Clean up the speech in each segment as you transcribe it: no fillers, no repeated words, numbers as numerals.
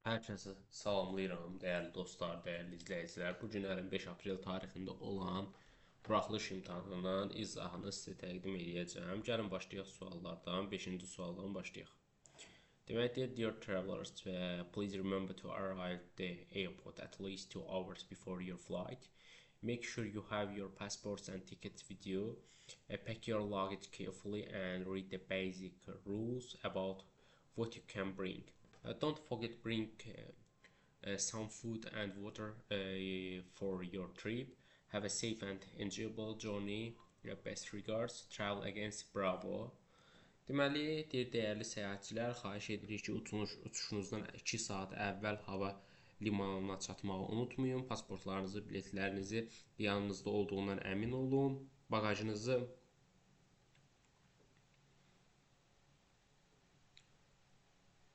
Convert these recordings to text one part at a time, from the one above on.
Hər kəsi salamlayıram, dəyərli dostlar, dəyərli izləyicilər. Bu gün 5 aprel tarixində olan buraxılış imtahanının izahını sizə təqdim edəcəm. Gəlin başlayaq suallardan. 5-ci sualdan başlayaq. Demək deyir, dear travelers, please remember to arrive at the airport at least 2 hours before your flight. Make sure you have your passports and tickets with you. Pack your luggage carefully and read the basic rules about what you can bring. Don't forget bring some food and water for your trip. Have a safe and enjoyable journey. Best regards. Travel against Bravo. Deməli, deyir dəyərli səyahətçilər, xahiş edirik ki, uçuşunuzdan 2 saat əvvəl hava limanına çatmağı unutmayın. Pasportlarınızı, biletlərinizi yanınızda olduğundan əmin olun. Bagajınızı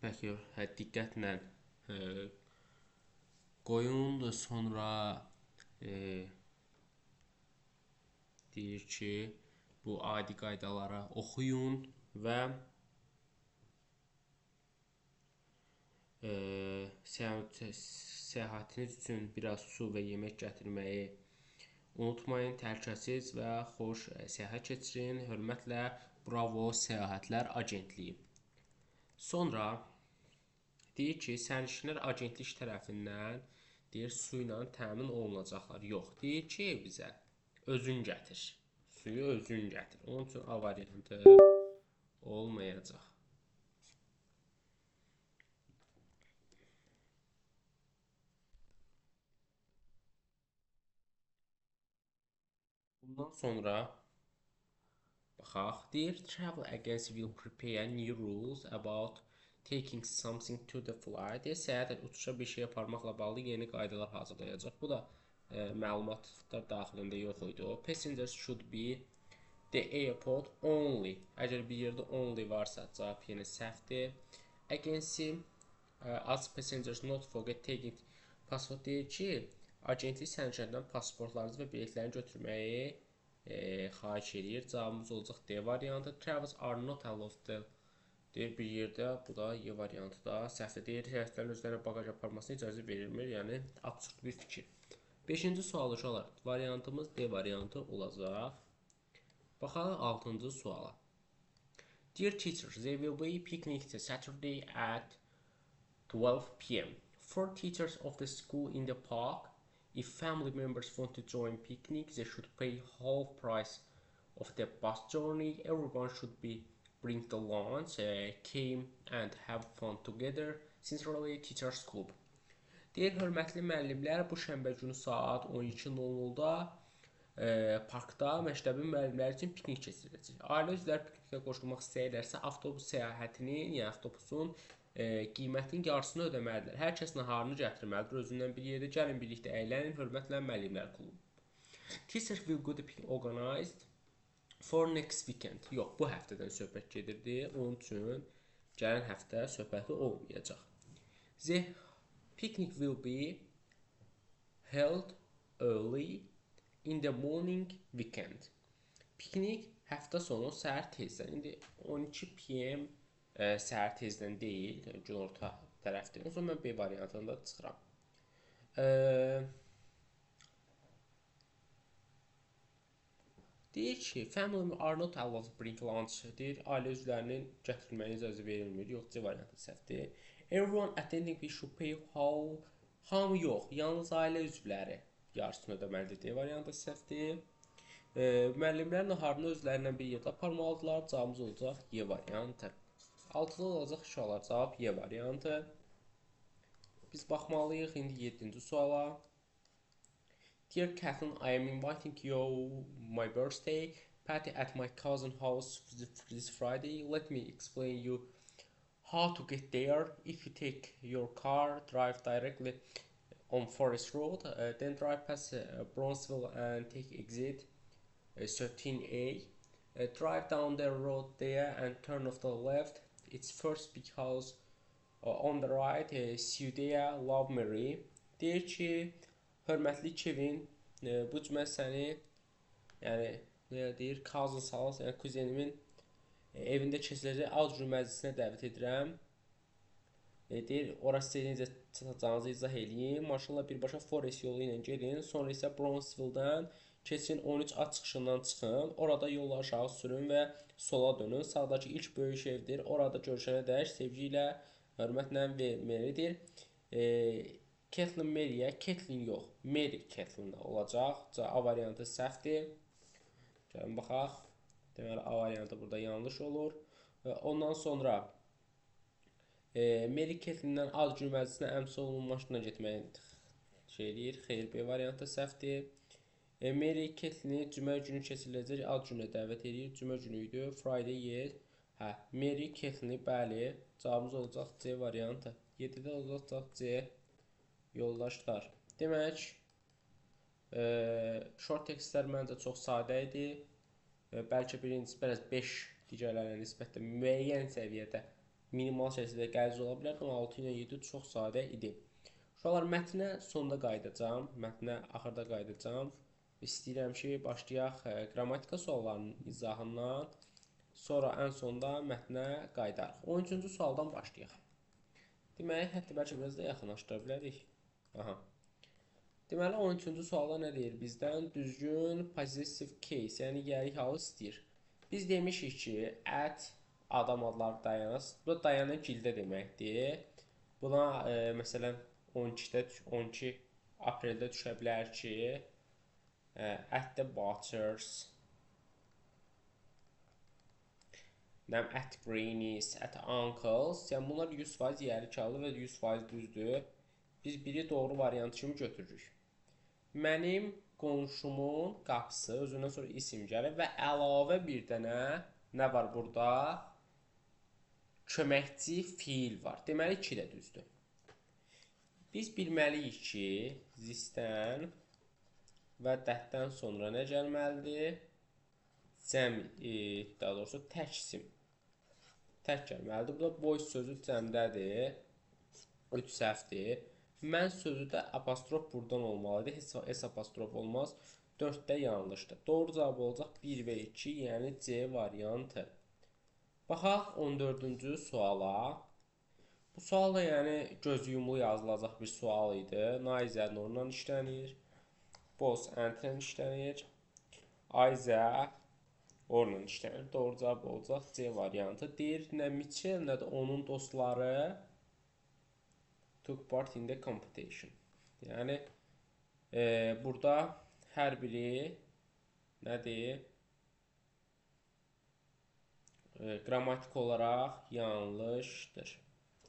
diqqətlə qoyun. Sonra deyir ki, bu adi qaydalara oxuyun və səyahətiniz üçün biraz su və yemək gətirməyi unutmayın. Təhlükəsiz və xoş səyahət keçirin. Hörmətlə, Bravo Səyahətlər Agentliyi. Sonra deyir ki, sərnişinlər agentlik tərəfindən deyir su ilə təmin olunacaqlar. Yox, deyir ki, bizə özün gətir. Suyu özün gətir. Onun üçün A variantı olmayacaq. Bundan sonra baxaq. Deyir, travel agents will prepare new rules about taking something to the flight. Deyir, səyahət uçuşa bir şey aparmaqla bağlı yeni qaydalar hazırlayacaq. Bu da məlumatlar daxilində yox idi. Passengers should be the airport only. Əgər bir yerdə only varsa, cavab yenə səhvdir. Agency as passengers not forget taking passport deyir ki, agentlik sərnişinlərdən pasportlarınızı və biletlərini götürməyi xahiş edir. Cavabımız olacaq D variantı. Travels are not allowed deyir bir yerdə. Bu da Y variantı da səhvdir. Deyir, səyahətlərin özlərine bagaj aparmasına icazə verilmir. Yəni, absurd bir fikir. 5-ci sual uşaqlar. Variantımız D variantı olacaq. Baxaq 6-cı suala. Dear teachers, there will be picnic Saturday at 12 p.m. 4 teachers of the school in the park. If family members want to join picnic, they should pay half price of the bus journey. Everyone should bring the lunch, came and have fun together. Sincerely, Teachers Club. Deyir, hörmətli müəllimlər, bu şənbə günü saat 12:00-da parkda məktəbin müəllimləri üçün piknik keçiriləcək. Ailə üzvləri piknikə qoşulmaq istəyirlərsə, avtobus səyahətinin, yəni avtobusun qiymətinin yarısını ödəməlidirlər. Hər kəs naharını gətirməlidir özündən bir yerdə. Gəlin birlikdə əylənin, hörmətlə müəllimlər klubu. Teachers will go to picnic organized for next weekend. Yox, bu həftədən söhbət gedirdi. Onun üçün gələn həftə söhbəti olmayacaq. The picnic will be held early in the morning weekend. Piknik həftə sonu səhər tezdən. İndi 12 p.m. Səhər tezdən deyil, günorta tərəfdir. O zaman mən B variantında çıxıram. Deyir ki, family are not allowed to bring lunch. Deyir, ailə üzvlərinin gətirməyə icazə verilmir. Yox, C variantı səhvdir. Everyone attending we should pay how. Hamı yox, yalnız ailə üzvləri yarısını ödəməlidir. D variantı səhvdir. Müəllimlər naharını özlərindən bir yerdə aparmalıdırlar. Cavabımız olacaq Y variantı. 6-da olacaq uşaqlar, cavab Y variantı. Biz baxmalıyıq indi 7-ci suala. Dear Kathleen, I am inviting you my birthday party at my cousin's house this Friday. Let me explain you how to get there. If you take your car, drive directly on Forest Road, then drive past Bronzeville and take exit 13A. Drive down the road there and turn off the left. It's first big house on the right, Sudea Love Mary. Deyir ki, hörmətli Kevin, bu cümlə səni, yəni deyir, Cousins House, yəni kuzenimin evində keçiriləcək ad günü məclisinə dəvət edirəm. Deyir, ora sizə necə çatacağınızı izah edeyim. Maşınla birbaşa Forest yolu ilə gedin. Sonra isə Bronzeville-dən keçin 13 A çıxışından çıxın. Orada yolları aşağı sürün və sola dönün. Sağdakı ilk böyük evdir. Orada görüşənədək sevgi ilə, hörmətlə Mary'dir. Kathleen Mary'yə, Kathleen yox, Mary Kathleen olacaq. A variantı səhvdir. Gəlin baxaq. Deməli, A variantı burada yanlış olur. Ondan sonra Mary Kathleen-dən ad günü məclisinə əmsi olunmuş maşınla getməyi şey eləyir. Xeyr, B variantı səhvdir. Mary Kathleen cümə günü keçiriləcək ad gününə dəvət edir. Cümə günü idi. Friday yes. Hə, Mary Kathleen bəli. Cavabımız olacaq C variantı. 7-də olacaq C. Yoldaşlar. Demək, short tekstlər məncə çox sadə idi. Bəlkə birincisi biraz 5 digərlərinə nisbətdə müəyyən səviyyədə minimal şəkildə qəliz ola bilər, amma 6 ilə 7 çox sadə idi. Uşaqlar, mətnə sonda qayıdacağam, mətnə axırda qayıdacağam. İstəyirəm ki, başlayaq qrammatika suallarının izahından, sonra ən sonda mətnə qayıdarıq. 13-cü sualdan başlayaq. Deməli, hətta bəlkə biraz da yaxınlaşdıra bilərik. Aha. Deməli, 13-cü sualda nə deyir bizdən? Düzgün possessive case, yəni gəlik halı istəyir. Biz demişik ki, at adam adları dayanır. Bu dayanan gildə deməkdir. Buna məsələn 12 apreldə düşə bilər ki, at the Butters, at Granny's, at Uncle's. Yəni bunlar 100% gəlik halı və 100% düzdür. Biz biri doğru variant kimi götürürük. Mənim qonşumun qapısı, özündən sonra isim gəlir və əlavə bir dənə nə var burada? Köməkçi fiil var. Deməli 2 də düzdür. Biz bilməliyik ki, this-dən və that-dən sonra nə gəlməlidir? Cəm, daha doğrusu tək isim. Tək gəlməlidir. Bu da boy sözü cəmdədir. 3 səhvdir. Mən sözü də apostrof buradan olmalıdır. Heç S apostrof olmaz. 4-də yanlışdır. Doğru cavab olacaq 1 və 2, yəni C variantı. Baxaq 14-cü suala. Bu sual da yəni göz yumulu yazılacaq bir sual idi. Naizə onunla işlənir. Boz əntrən işlənir. Ayzə onunla işlənir. Doğru cavab olacaq C variantı. Deyir, nə Mitchell, nə də onun dostları took part in the competition. Yəni burada hər biri nədir? Qrammatik olaraq yanlışdır.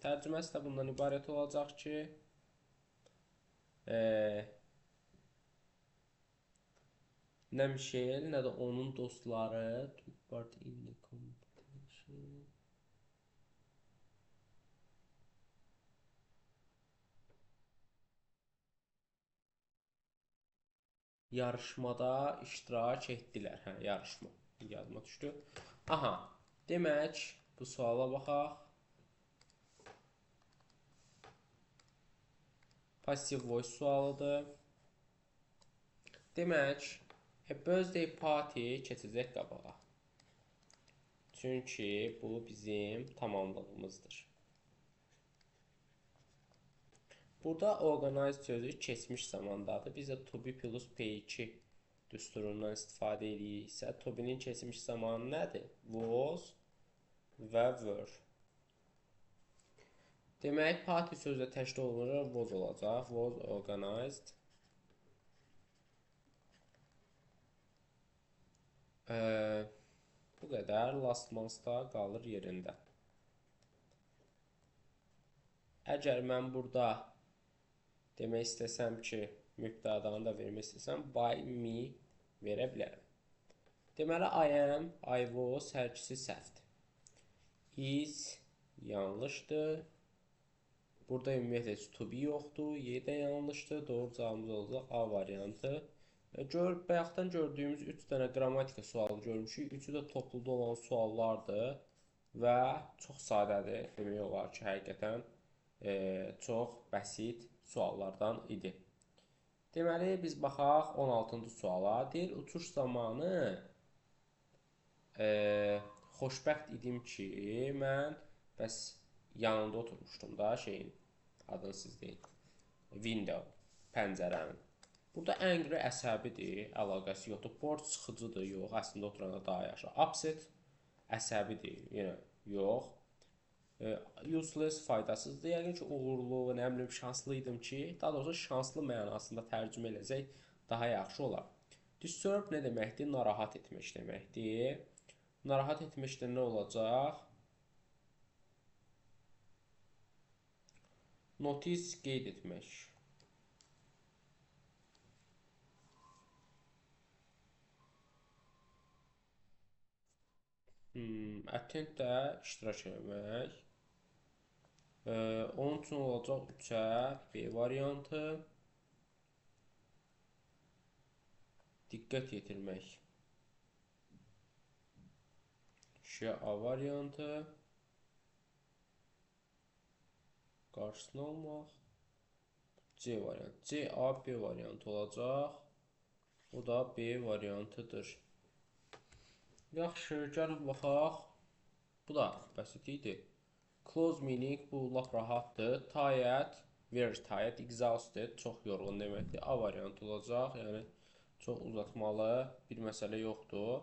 Tərcüməsi də bundan ibarət olacaq ki, nə Michelle, nə də onun dostları took part in the competition. Yarışmada iştirak etdilər. Hə, yarışma. Yadıma düşdü. Aha, demək, bu suala baxaq. Passive voice sualıdır. Demək, a birthday party keçəcək qabağa. Çünki bu bizim tamamlığımızdır. Burada organize sözü keçmiş zamandadır. Biz də to be plus P2 düsturundan istifadə ediriksə, to be'nin keçmiş zamanı nədir? Was və were. Demək, party sözü də təşkil olunur, was olacaq. Was organized. Bu qədər. Last month-da qalır yerində. Əgər mən burada demək istəsəm ki, mübtədanı da vermək istəsəm, by me verə bilərəm. Deməli, I am, I was, hər ikisi səhvdir. Is yanlışdır. Burada ümumiyyətlə to be yoxdur. Y də yanlışdır. Doğru cavabımız olacaq A variantı. Bayaqdan gördüyümüz 3 dənə qrammatika sualı görmüşük. Üçü də topluda olan suallardır və çox sadədir. Demək olar ki, həqiqətən çox bəsit suallardan idi. Deməli, biz baxaq 16-cı suala. Deyir, uçuş zamanı xoşbəxt idim ki, mən bəs yanında oturmuşdum da şeyin, adını siz deyin. Window, pəncərənin. Burada angry əsəbidir, əlaqəsi yoxdur. Bored sıxıcıdır, yox. Əslində oturanda daha yaxşı. Upset əsəbidir, yenə yox. Useless faydasızdır. Yəqin ki, uğurlu, nə bilim, şanslı idim ki, daha doğrusu şanslı mənasında tərcümə eləsək daha yaxşı olar. Disturb nə deməkdir? Narahat etmək deməkdir. Narahat etməkdə nə olacaq? Notice qeyd etmək. Attend də iştirak etmək. Onun üçün olacaq 3-ə B variantı. Diqqət yetirmək. 2-ə A variantı. Qarşısını almaq. C variantı. C, A, B variantı olacaq. O da B variantıdır. Yaxşı, gəlin baxaq. Bu da bəsit idi. Close meaning bu lap rahatdır. Tired, very tired, exhausted, çox yorğun deməkdir. A variantı olacaq. Yəni çox uzatmalı bir məsələ yoxdur.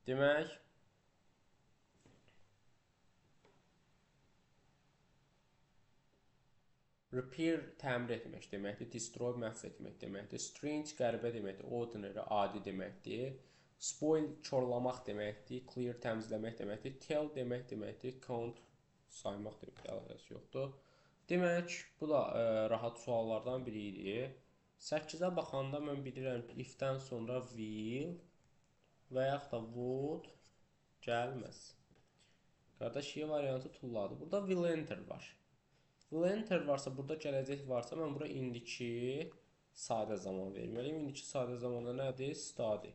Demək, repair təmir etmək deməkdir. Destroy məhv etmək deməkdir. Strange qəribə deməkdir. Ordinary adi deməkdir. Spoil korlamaq deməkdir. Clear təmizləmək deməkdir. Tell deməkdir. Count saymaq deməkdir. Əlaqəsi yoxdur. Demək, bu da rahat suallardan biri idi. 8-ə baxanda mən bilirəm ki, if-dən sonra will və yaxud da would gəlməz. Qardaş, Y variantı tulladı. Burada will enter var. Will enter varsa, burada gələcək varsa, mən bura indiki sadə zaman verməliyim. İndiki sadə zamanda nədir? Study.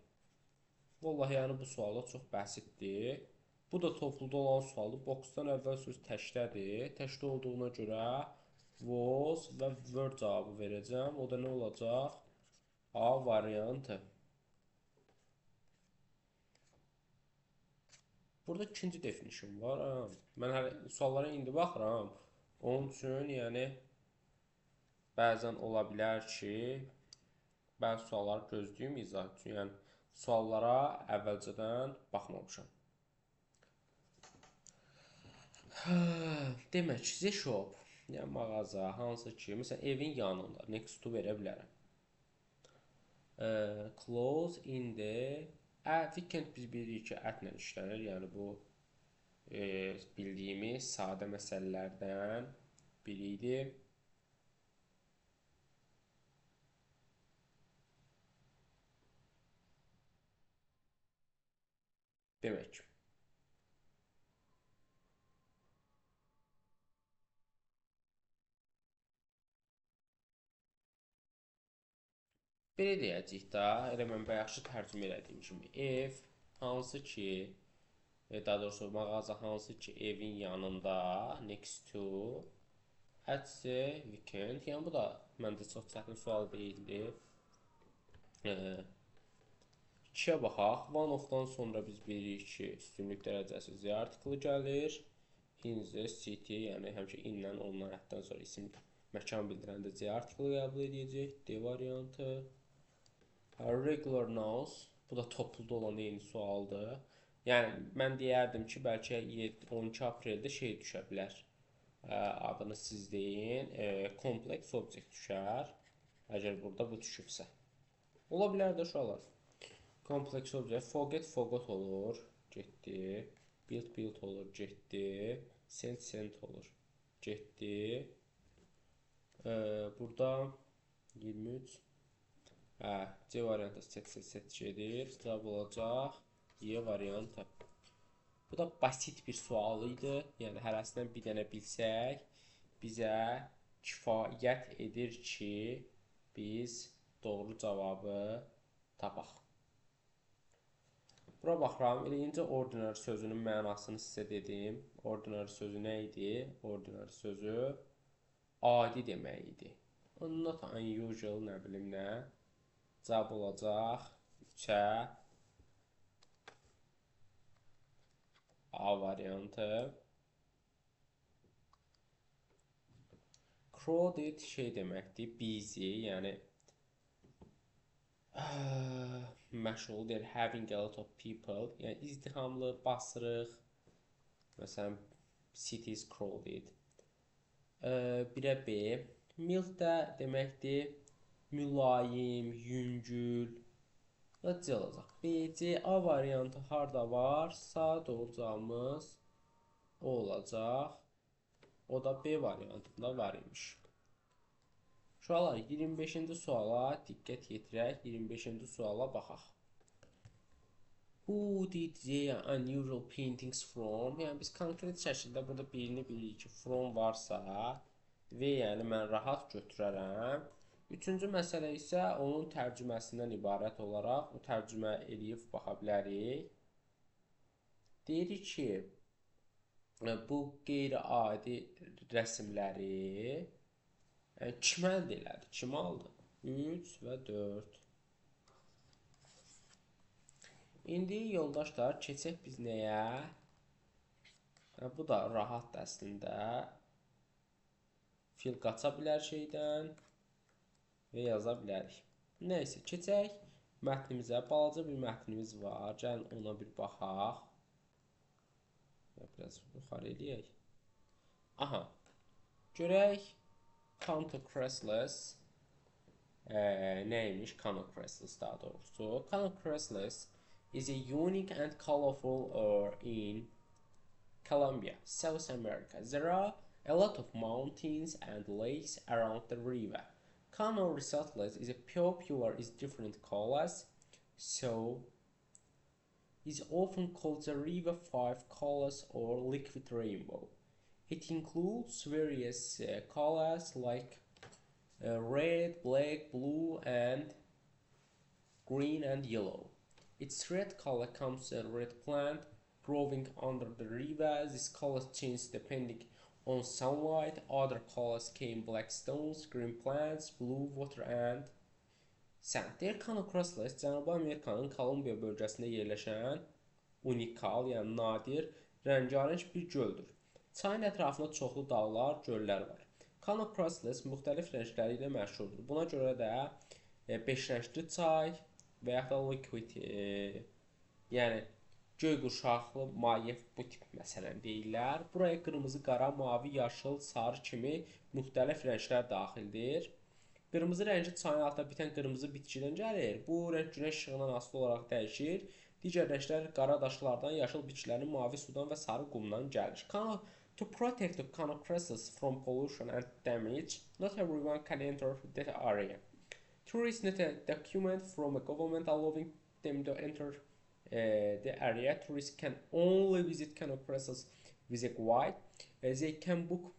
Vallahi, yəni bu sualda çox bəsitdir. Bu da topluda olan sualdır. Boxdan əvvəl söz təkdədir. Təkdə olduğuna görə was və were cavabı verəcəm. O da nə olacaq? A variantı. Burada ikinci definition var. Mən hələ suallara indi baxıram. Onun üçün, yəni, bəzən ola bilər ki, mən sualları gözləyim izah üçün. Yəni, suallara əvvəlcədən baxmamışam. Demək, the shop, yəni mağaza, hansı ki, məsələn, evin yanında, next to verə bilərəm. Close in the weekend biz bilirik ki, ətlə işlənir. Yəni, bu bildiyimiz sadə məsələlərdən biri idi. Demək. Belə deyəcəyik da, elə mən yaxşı tərcümə elədiyim kimi, ev hansı ki, daha doğrusu mağaza hansı ki, evin yanında, next to, at the weekend, yəni bu da məncə çox çətin sual deyildi. 2-yə baxaq, one of-dan sonra biz bilirik ki, üstünlük dərəcəsi the article gəlir, in the city, yəni həmişə in-lə olunan ətdən sonra isim, məkan bildirəndə the article qəbul edəcək, D variantı. Regular nouns, bu da topluda olan eyni sualdır. Yəni, mən deyərdim ki, bəlkə 12 apreldə şey düşə bilər. Adını siz deyin, complex object düşər. Əgər burada bu düşübsə. Ola bilər də uşaqlar. Complex object, forgot olur, getdi. Build olur, getdi. Sent olur, getdi. Burada 23. C variantı set gedir. Cavab olacaq Y variantı. Bu da basit bir sual idi. Yəni, hərəsindən bir dənə bilsək, bizə kifayət edir ki, biz doğru cavabı tapaq. Bura baxıram. Eləyincə ordinary sözünün mənasını sizə dedim. Ordinary sözü nə idi? Ordinary sözü adi demək idi. Not unusual, nə bilim nə. Cavab olacaq 3-ə A variantı. crowded şey deməkdir, busy, yəni məşğuldur, having a lot of people, yəni izdihamlı, basırıq. Məsələn, city is crowded. Birə B. Mild də deməkdir, mülayim, yüngül. Da C olacaq. B, C, A variantı harda varsa doğru cavabımız o olacaq. O da B variantında var imiş. Uşaqlar, 25-ci suala diqqət yetirək. 25-ci suala baxaq. Who did the unusual paintings from? Yəni biz konkret şəkildə burada birini bilirik ki, from varsa və yəni mən rahat götürərəm. Üçüncü məsələ isə onun tərcüməsindən ibarət olaraq o tərcümə eləyib baxa bilərik. Deyirik ki, bu qeyri-adi rəsmləri kim əldə elədi? Kim aldı? 3 və 4. İndi yoldaşlar, keçək biz nəyə? Bu da rahat əslində. Fil qaça bilər şeydən və yaza bilərik. Nəysə, keçək mətnimizə. Balaca bir mətnimiz var. Gəlin ona bir baxaq. Biraz yuxarı eləyək. Aha. Görək Canocraslus neymiş? Canocraslus daha doğrusu. Canocraslus is a unique and colorful earth in Colombia, South America. There are a lot of mountains and lakes around the river. Cano Resortless is popular in different colors, so is often called the River Five Colors or Liquid Rainbow. It includes various colors like red, black, blue, and green and yellow. Its red color comes from a red plant growing under the river. This color changes depending on sunlight. Other colors came black stones, green plants, blue water and sand. Deyir Canocraslus Cənubi Amerikanın Kolumbiya bölgəsində yerləşən unikal, yəni nadir, rəngarəng bir göldür. Çayın ətrafında çoxlu dağlar, göllər var. Canocraslus müxtəlif rəngləri ilə məşhurdur. Buna görə də 5 rəngli çay və yaxud da liquid, yəni göy qurşaqlı maye bu tip məsələn deyirlər. Buraya qırmızı, qara, mavi, yaşıl, sarı kimi müxtəlif rənglər daxildir. Qırmızı rəngi çayın altında bitən qırmızı bitkidən gəlir. Bu rəng günəş işığından asılı olaraq dəyişir. Digər rənglər qara daşlardan, yaşıl bitkilərin, mavi sudan və sarı qumdan gəlir. To protect the Canocraslus from pollution and damage, not everyone can enter that area. Tourists need a document from a government allowing them to enter the area. Tourists can only visit Canocraslus with a guide. They can book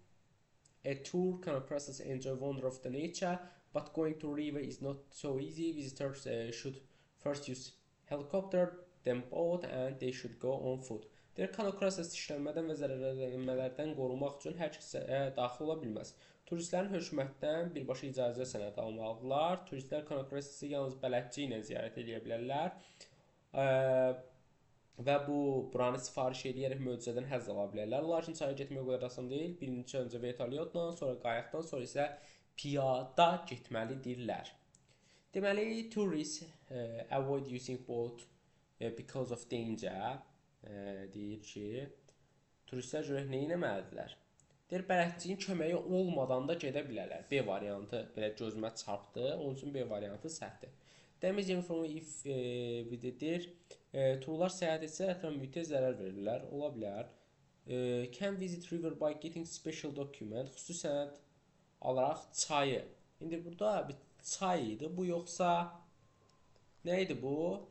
a tour. Canocraslus enjoy wonder of the nature, but going to river is not so easy. Visitors should first use helicopter, then boat, and they should go on foot. Deyir, Canocraslus işlənmədən və zərərlənmələrdən qorumaq üçün hər kəs daxil ola bilməz. Turistlərin hökumətdən birbaşa icazə sənədi almalıdırlar. Turistlər Canocraslusu yalnız bələdçi ilə ziyarət edə bilərlər. Və buranı sifariş edərək möcüzədən həzz ala bilərlər. Lakin çaya getmək o qədər asan deyil. Birinci öncə vertolyotla, sonra qayıqdan, sonra isə piyada getməlidirlər. Deməli, tourists avoid using boat because of danger. Deyir ki, turistlər görək nə etməlidirlər? Deyir, bələdçinin köməyi olmadan da gedə bilərlər. B variantı belə gözümə çarpdı. Onun üçün B variantı səhvdir. Damage from if deyir, turlar səyahət etsə ətraf mühitə zərər verirlər. Ola bilər. Can visit river by getting special document. Xüsusi sənəd alaraq çayı. İndi burada bir çay idi. Bu yoxsa nə idi bu?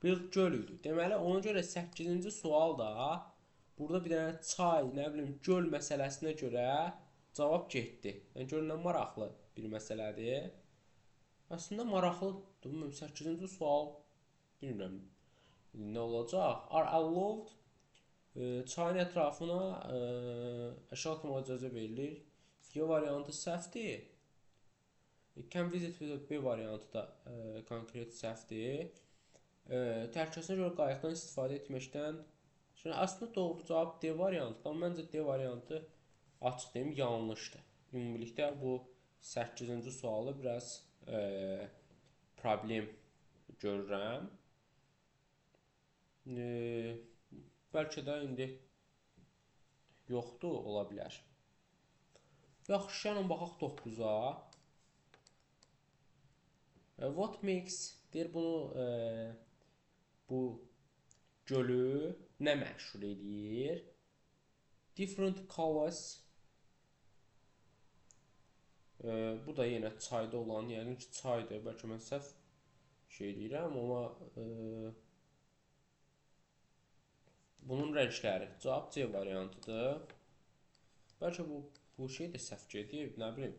Bir göl idi. Deməli, ona görə 8-ci sual da burada bir dənə çay, nə bilim, göl məsələsinə görə cavab getdi. Yəni, görünən maraqlı bir məsələdir. Əslində, maraqlıdır. 8-ci sual, bilmirəm, nə olacaq? Are allowed çayın ətrafına əşya atmağa icazə verilir. C variantı səhvdir. Can visit B variantı da konkret səhvdir. Təhlükəsinə görə qayıqdan istifadə etməkdən əslində doğru cavab D variantı, amma məncə D variantı açıq deyim yanlışdır. ümumilikdə bu 8-ci sualı biraz problem görürəm. Bəlkə də indi yoxdur, ola bilər. Yaxşı, gəlin baxaq 9-a. What makes deyir bunu bu gölü nə məşhur edir? Different colors. Bu da yenə çayda olan, yəqin ki çaydır. Bəlkə mən səhv şey deyirəm, amma bunun rəngləri. Cavab C variantıdır. Bəlkə bu şey də səhv gedib, nə bilim.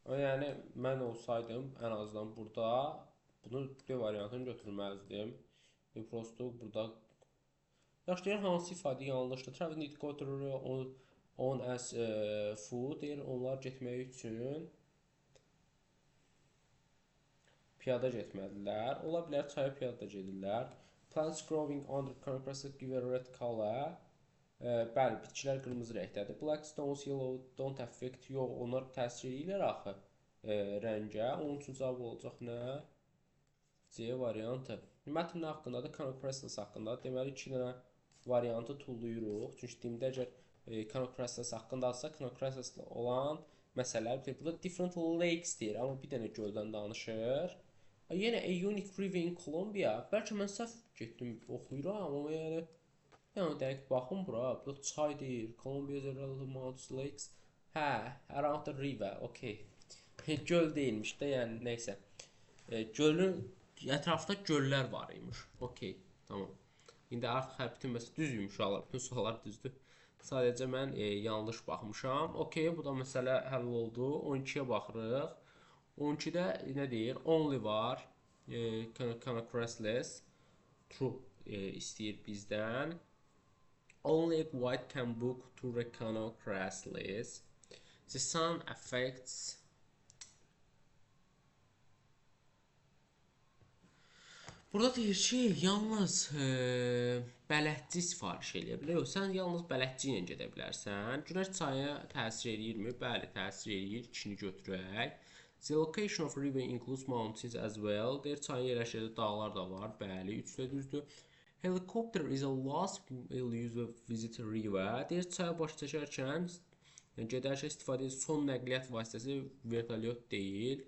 Yəni mən olsaydım ən azından burada bunu B variantını götürməzdim. Prosto burada yaxşı deyir, hansı ifadə yanlışdır? Travel need go through on as food deyir, onlar getmək üçün piyada getməlidirlər. Ola bilər çaya piyada gedirlər. Plants growing under concrete give a red color. Bəli, bitkilər qırmızı rəngdədir. Black stones yellow don't affect. Yox, onlar təsir edirlər axı rəngə. Onun üçün cavab olacaq nə? C variantı. Mətn haqqındadır, concrete haqqında. Deməli 2 dənə variantı tulluyuruq. Çünki dildə əgər concrete haqqındadırsa, concrete olan məsələlər bilir. Burada different lakes deyir, amma bir dənə göldən danışır. Yenə a unique river in Colombia. Bəlkə mən səhv getdim, oxuyuram, amma yəni dəqiq baxın bura. Burada çay deyir. Colombia is a relative mountainous lakes. Hə, around the river. Okay. Göl deyilmiş də, yəni nəysə. Gölün ətrafda göllər var imiş. Okay, tamam. İndi artıq bütün məsələ düzdür uşaqlar. Bütün suallar düzdür. Sadəcə mən yanlış baxmışam. Okay, bu da məsələ həll oldu. 12-yə baxırıq. 12-də nə deyir? Only var. Concreteless. True istəyir bizdən. Only a white can book to concreteless. The sun affects burada deyir ki, yalnız bələdçi sifariş edə bilər. Yox, sən yalnız bələdçi ilə gedə bilərsən. Günəş çaya təsir edirmi? Bəli, təsir edir. İkini götürək. The location of river includes mountains as well. Deyir, çayın yerləşdiyi dağlar da var. Bəli, 3-də düzdür. Helicopter is a last will use to visit a river. Deyir, çaya baş çəkərkən gedərkən istifadə edir. Son nəqliyyat vasitəsi vertolyot deyil.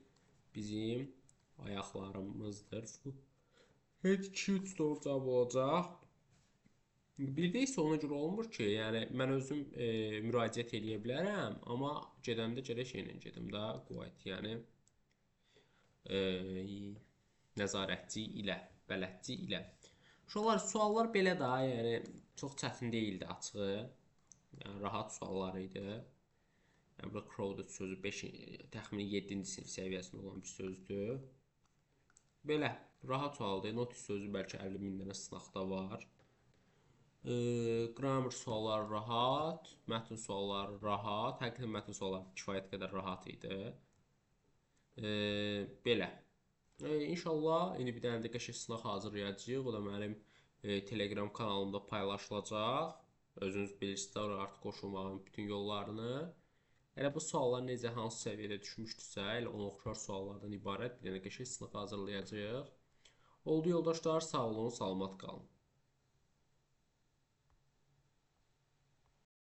Bizim ayaqlarımızdır. Heç 2-3 doğru cavab olacaq. Bir də isə ona görə olmur ki, yəni mən özüm müraciət edə bilərəm, amma gedəndə gərək şeylə gedim də, quvayt, yəni nəzarətçi ilə, bələdçi ilə. Uşaqlar, suallar belə də, yəni çox çətin deyildi açığı. Yəni rahat suallar idi. Yəni burada crowded sözü 5, təxmini 7-ci sinif səviyyəsində olan bir sözdür. Belə, rahat sualdır. Notice sözü bəlkə 50 min dənə sınaqda var. Grammar sualları rahat, mətn sualları rahat. Həqiqətən mətn sualları kifayət qədər rahat idi. Belə. İnşallah indi bir dənə də qəşəng sınaq hazırlayacağıq. O da mənim Telegram kanalımda paylaşılacaq. Özünüz bilirsiniz də artıq qoşulmağın bütün yollarını. Elə bu suallar necə, hansı səviyyədə düşmüşdüsə, elə ona oxşar suallardan ibarət bir dənə qəşəng sınaq hazırlayacağıq. Oldu yoldaşlar, sağ olun, salamat qalın.